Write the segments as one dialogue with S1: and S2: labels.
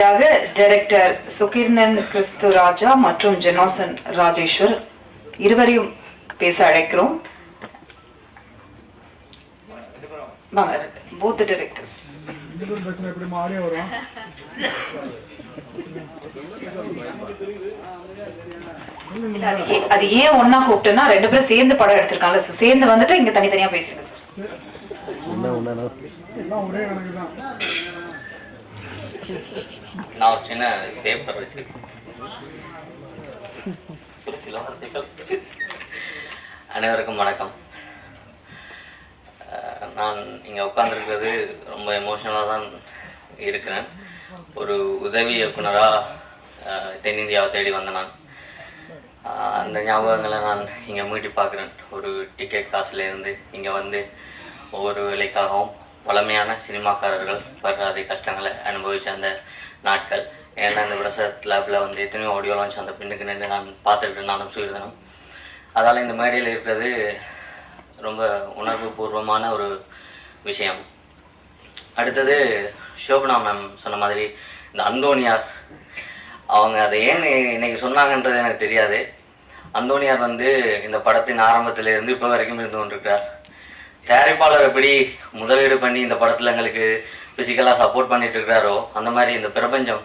S1: Director சுகிர்னன் Christuraja மற்றும் ஜெனோசன் ராஜேஸ்வர் இருவரையும் பேச அழைக்கிறோம். both directors. அது ஏன் ஒன்னா கூப்பிட்டேன்னா ரெண்டு பேரும் சேர்ந்து படம் எடுத்திருக்காங்க. சேர்ந்து வந்துட்டு இங்க தனித்தனியா பேசுங்க சார்.
S2: நான் ஒரு சின்ன பேப்பர் வச்சிருக்கேன். அனைவருக்கும் வணக்கம். நான் இங்கே உட்காந்துருக்கிறது ரொம்ப எமோஷனலாக தான் இருக்கிறேன். ஒரு உதவி இயக்குனராக தென்னிந்தியாவை தேடி வந்த நான் அந்த ஞாபகங்களை நான் இங்கே மீட்டி பார்க்குறேன். ஒரு டிக்கெட் காசுலேருந்து இங்கே வந்து ஒவ்வொரு வேலைக்காகவும் வளமையான சினிமாக்காரர்கள் படுற அதே கஷ்டங்களை அனுபவித்த அந்த நாட்கள். ஏன்னா இந்த பிரசத் லேபில் வந்து எத்தனையோ ஆடியோ லான்ச் அந்த பின்னுக்கு நின்று நான் பார்த்துக்கிட்டு நானும் சுயர்தனும். அதால் இந்த மேடையில் இருக்கிறது ரொம்ப உணர்வு பூர்வமான ஒரு விஷயம். அடுத்தது ஷோபனா மேம் சொன்ன மாதிரி இந்த அந்தோனியார் அவங்க அதை ஏன் இன்னைக்கு சொன்னாங்கன்றது எனக்கு தெரியாது. அந்தோனியார் வந்து இந்த படத்தின் ஆரம்பத்திலிருந்து இப்போ வரைக்கும் இருந்து கொண்டிருக்கிறார். தயாரிப்பாளர் எப்படி முதலீடு பண்ணி இந்த படத்தில் எங்களுக்கு ஃபிசிக்கலாக சப்போர்ட் பண்ணிட்டு இருக்கிறாரோ அந்த மாதிரி இந்த பிரபஞ்சம்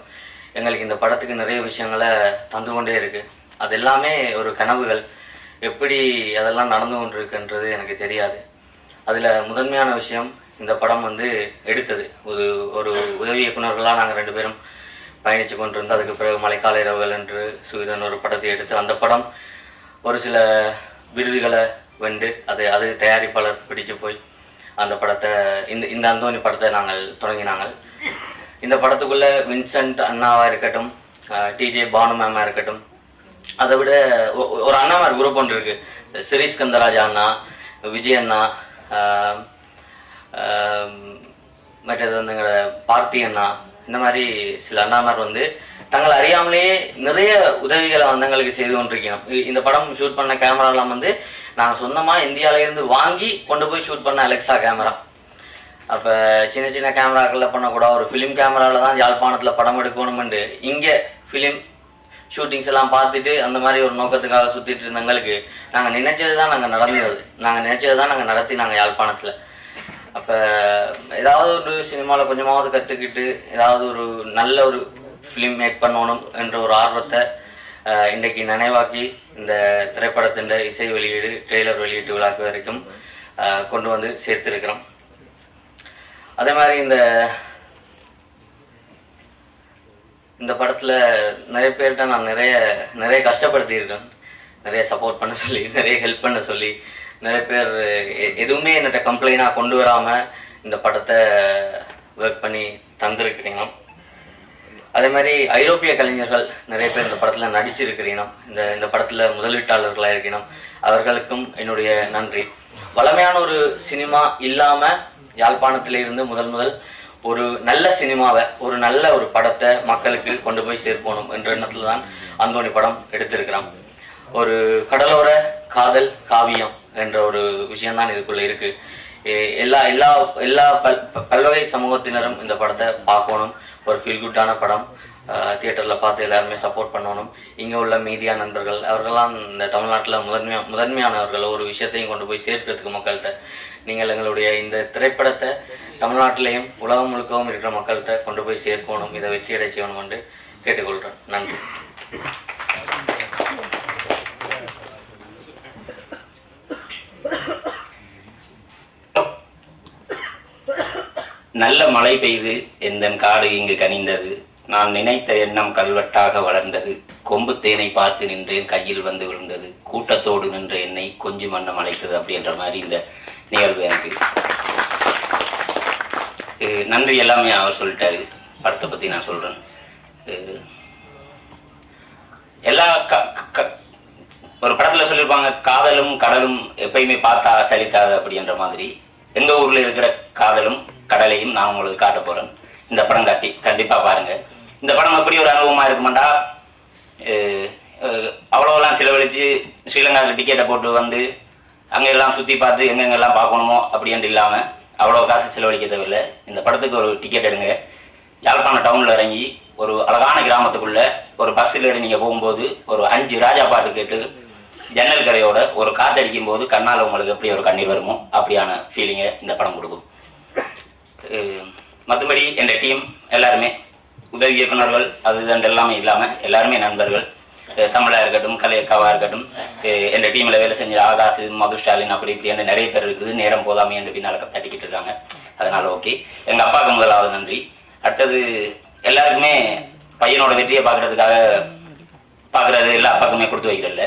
S2: எங்களுக்கு இந்த படத்துக்கு நிறைய விஷயங்களை தந்து கொண்டே இருக்குது. அது எல்லாமே ஒரு கனவுகள். எப்படி அதெல்லாம் நடந்து கொண்டிருக்குன்றது எனக்கு தெரியாது. அதில் முதன்மையான விஷயம் இந்த படம் வந்து எடுத்தது ஒரு உதவி இயக்குநர்களாக நாங்கள் ரெண்டு பேரும் பயணித்து கொண்டிருந்தோம். அதுக்கு பிறகு மழைக்கால இரவுகள் என்று சுகிதன் ஒரு படத்தை எடுத்து அந்த படம் ஒரு சில விருதுகளை வென்று அது தயாரிப்பாளர் பிடிச்சு போய் அந்த படத்தை இந்த அந்தோனி படத்தை நாங்கள் தொடங்கினாங்க. இந்த படத்துக்குள்ளே வின்சென்ட் அண்ணாவாக இருக்கட்டும், டிஜே பானு மேமாக இருக்கட்டும், அதை விட ஒரு அண்ணாமார் குரூப் ஒன்று இருக்குது. ஸ்ரீஸ்கந்தராஜா அண்ணா, விஜய் அண்ணா, மற்றது வந்து எங்களோட பார்த்தி அண்ணா, இந்த மாதிரி சில அண்ணாமார் வந்து தங்களை அறியாமலேயே நிறைய உதவிகளை வந்து எங்களுக்கு செய்து கொண்டிருக்கணும். இந்த படம் ஷூட் பண்ண கேமராலாம் வந்து நாங்கள் சொந்தமாக இந்தியாவிலேருந்து வாங்கி கொண்டு போய் ஷூட் பண்ண அலெக்ஸா கேமரா. அப்போ சின்ன சின்ன கேமராக்களில் பண்ணக்கூட ஒரு ஃபிலிம் கேமராவில் தான் யாழ்ப்பாணத்தில் படம் எடுக்கணுமெண்டு இங்கே ஃபிலிம் ஷூட்டிங்ஸ் எல்லாம் பார்த்துட்டு அந்த மாதிரி ஒரு நோக்கத்துக்காக சுற்றிட்டு இருந்தவங்களுக்கு நாங்கள் நினைச்சது தான் நாங்கள் நடத்தி நாங்கள் யாழ்ப்பாணத்தில். அப்போ ஏதாவது ஒரு சினிமாவில் கொஞ்சமாவது கற்றுக்கிட்டு ஏதாவது ஒரு நல்ல ஒரு ஃபிலிம் மேக் பண்ணணும் என்ற ஒரு ஆர்வத்தை இன்றைக்கு நினைவாக்கி இந்த திரைப்படத்தின் இசை வெளியீடு ட்ரெய்லர் வெளியீட்டு விழாக்கு வரைக்கும் கொண்டு வந்து சேர்த்துருக்கிறோம். அதே மாதிரி இந்த படத்தில் நிறைய பேர்கிட்ட நான் நிறைய கஷ்டப்படுத்தியிருக்கேன். நிறைய சப்போர்ட் பண்ண சொல்லி, நிறைய ஹெல்ப் பண்ண சொல்லி, நிறைய பேர் எதுவுமே என்னட்ட கம்ப்ளைண்டாக கொண்டு வராமல் இந்த படத்தை ஒர்க் பண்ணி தந்திருக்கிறீங்க. அதே மாதிரி ஐரோப்பிய கலைஞர்கள் நிறைய பேர் இந்த படத்தில் நடிச்சிருக்கிறீங்க. இந்த படத்தில் முதலீட்டாளர்களாக இருக்கணும். அவர்களுக்கும் என்னுடைய நன்றி. வளமையான ஒரு சினிமா இல்லாமல் யாழ்ப்பாணத்திலிருந்து முதல் ஒரு நல்ல சினிமாவை, ஒரு நல்ல ஒரு படத்தை மக்களுக்கு கொண்டு போய் சேர்க்கணும் என்ற எண்ணத்தில் தான் அந்தோனி படம் எடுத்திருக்கிறோம். ஒரு கடலோர காதல் காவியம் என்ற ஒரு விஷயம்தான் இதுக்குள்ளே இருக்குது. எல்லா பல்வகை சமூகத்தினரும் இந்த படத்தை பார்க்கணும். ஒரு ஃபீல் குட்டான படம். தியேட்டரில் பார்த்து எல்லாருமே சப்போர்ட் பண்ணணும். இங்கே உள்ள மீடியா நண்பர்கள் அவர்களெல்லாம் இந்த தமிழ்நாட்டில் முதன்மையானவர்கள் ஒரு விஷயத்தையும் கொண்டு போய் சேர்க்கிறதுக்கு மக்கள்கிட்ட நீங்கள் எங்களுடைய இந்த திரைப்படத்தை தமிழ்நாட்டிலையும் உலகம் முழுக்கவும் இருக்கிற மக்கள்கிட்ட கொண்டு போய் சேர்க்கணும். இதை வெற்றியடை செய்யணும் என்று கேட்டுக்கொள்கிறேன். நன்றி.
S3: நல்ல மழை பெய்து எந்தன் காடு இங்கு கனிந்தது, நான் நினைத்த எண்ணம் கல்வெட்டாக வளர்ந்தது, கொம்பு தேனை பார்த்து நின்றேன் கையில் வந்து விழுந்தது, கூட்டத்தோடு நின்ற என்னை கொஞ்சம் மண்ணம் அழைத்தது அப்படின்ற மாதிரி இந்த நிகழ்வு எனக்கு நன்றி. எல்லாமே அவர் சொல்லிட்டாரு. படத்தை பற்றி நான் சொல்கிறேன். எல்லா ஒரு படத்தில் சொல்லியிருப்பாங்க, காதலும் கடலும் எப்பயுமே பார்த்தா சலிக்காது அப்படின்ற மாதிரி. எங்கள் ஊரில் இருக்கிற காதலும் கடலையும் நான் உங்களுக்கு காட்ட போகிறேன். இந்த படம் கண்டிப்பாக பாருங்கள். இந்த படம் எப்படி ஒரு அனுபவமாக இருக்குமாண்டா, அவ்வளோலாம் செலவழித்து ஸ்ரீலங்காவுக்கு டிக்கெட்டை போட்டு வந்து அங்கே எல்லாம் சுற்றி பார்த்து எங்கெங்கெல்லாம் பார்க்கணுமோ அப்படின்ட்டு இல்லாமல் அவ்வளோ காசு செலவழிக்க தேவையில்லை. இந்த படத்துக்கு ஒரு டிக்கெட் எடுங்க. யாழ்ப்பாண டவுனில் இறங்கி ஒரு அழகான கிராமத்துக்குள்ள ஒரு பஸ்ஸில் ஏறி நீங்கள் போகும்போது ஒரு 5 ராஜா பாட்டு கேட்டு ஜன்னல் கரையோட ஒரு காத்தடிக்கும் போது கண்ணால் உங்களுக்கு எப்படி ஒரு கண்ணீர் வருமோ அப்படியான ஃபீலிங்கை இந்த படம் கொடுக்கும். மற்றபடி என் டீம் எல்லாருமே உதவி இயக்குநர்கள் அது எல்லாமே இல்லாமல் எல்லாருமே நண்பர்கள். தமிழாக இருக்கட்டும், கலையக்காவாக இருக்கட்டும், என் டீமில் வேலை செஞ்ச ஆகாஷ், மது, ஸ்டாலின் அப்படி இப்படி நிறைய பேர் இருக்குது. நேரம் போதாமே என்று பின்னால் தட்டிக்கிட்டு இருக்காங்க. அதனால ஓகே. எங்கள் அப்பாவுக்கு முதலாவது நன்றி. அடுத்தது எல்லாருக்குமே பையனோட வெற்றியை பார்க்கறது எல்லா அப்பாக்குமே கொடுத்து வைக்கிறதில்ல.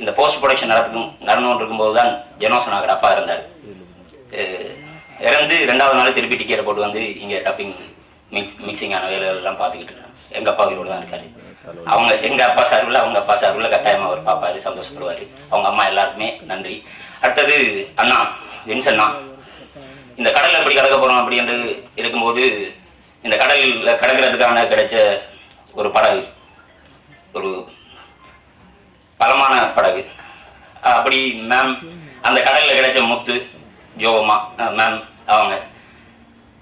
S3: இந்த போஸ்ட் ப்ரொடக்ஷன் நடந்துகிட்டு இருக்கும்போது தான் ஜெனோசனாகட அப்பா இருந்தார். இறந்து 2வது நாள் திருப்பி டிக்கெட்டை போட்டு வந்து இங்கே டப்பிங் மிக்சிங்கான வேலைகள்லாம் பார்த்துக்கிட்டு இருக்காங்க. எங்கள் அப்பா வீரோடு தான் இருக்காரு. அவங்க எங்கள் அப்பா சார்பில் அவங்க அப்பா சார்பில் கட்டாயமாக அவர் பார்ப்பாரு, சந்தோஷப்படுவார். அவங்க அம்மா எல்லாருக்குமே நன்றி. அடுத்தது அண்ணா வின்சண்ணா, இந்த கடலில் எப்படி கடக்க போகிறோம் அப்படின்னு இருக்கும்போது இந்த கடலில் கடக்கிறதுக்கான கிடைச்ச ஒரு படகு, ஒரு பலமான படகு. அப்படி மேம் அந்த கடலில் கிடைச்ச முத்து ஜோகமா மேம் அவங்க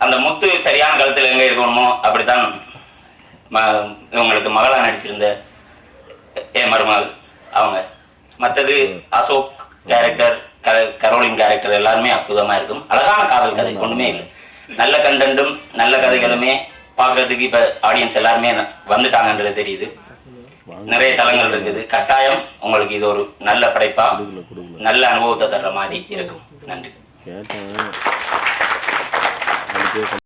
S3: அந்த முத்து சரியான கழுத்தில் எங்கே இருக்கணுமோ அப்படித்தான் இவங்களுக்கு மகளாக நடிச்சிருந்த மருமகள் அவங்க. மற்றது அசோக் கேரக்டர், கரோலின் கேரக்டர் எல்லாருமே அற்புதமாக இருக்கும். அழகான காதல் கதை ஒன்றுமே இல்லை. நல்ல கண்டென்ட்டும் நல்ல கதைகளுமே பார்க்கறதுக்கு இப்போ ஆடியன்ஸ் எல்லாருமே வந்துட்டாங்கன்றது தெரியுது. நிறைய தளங்கள் இருக்குது. கட்டாயம் உங்களுக்கு இது ஒரு நல்ல படைப்பா நல்ல அனுபவத்தை தர்ற மாதிரி இருக்கும். நன்றி.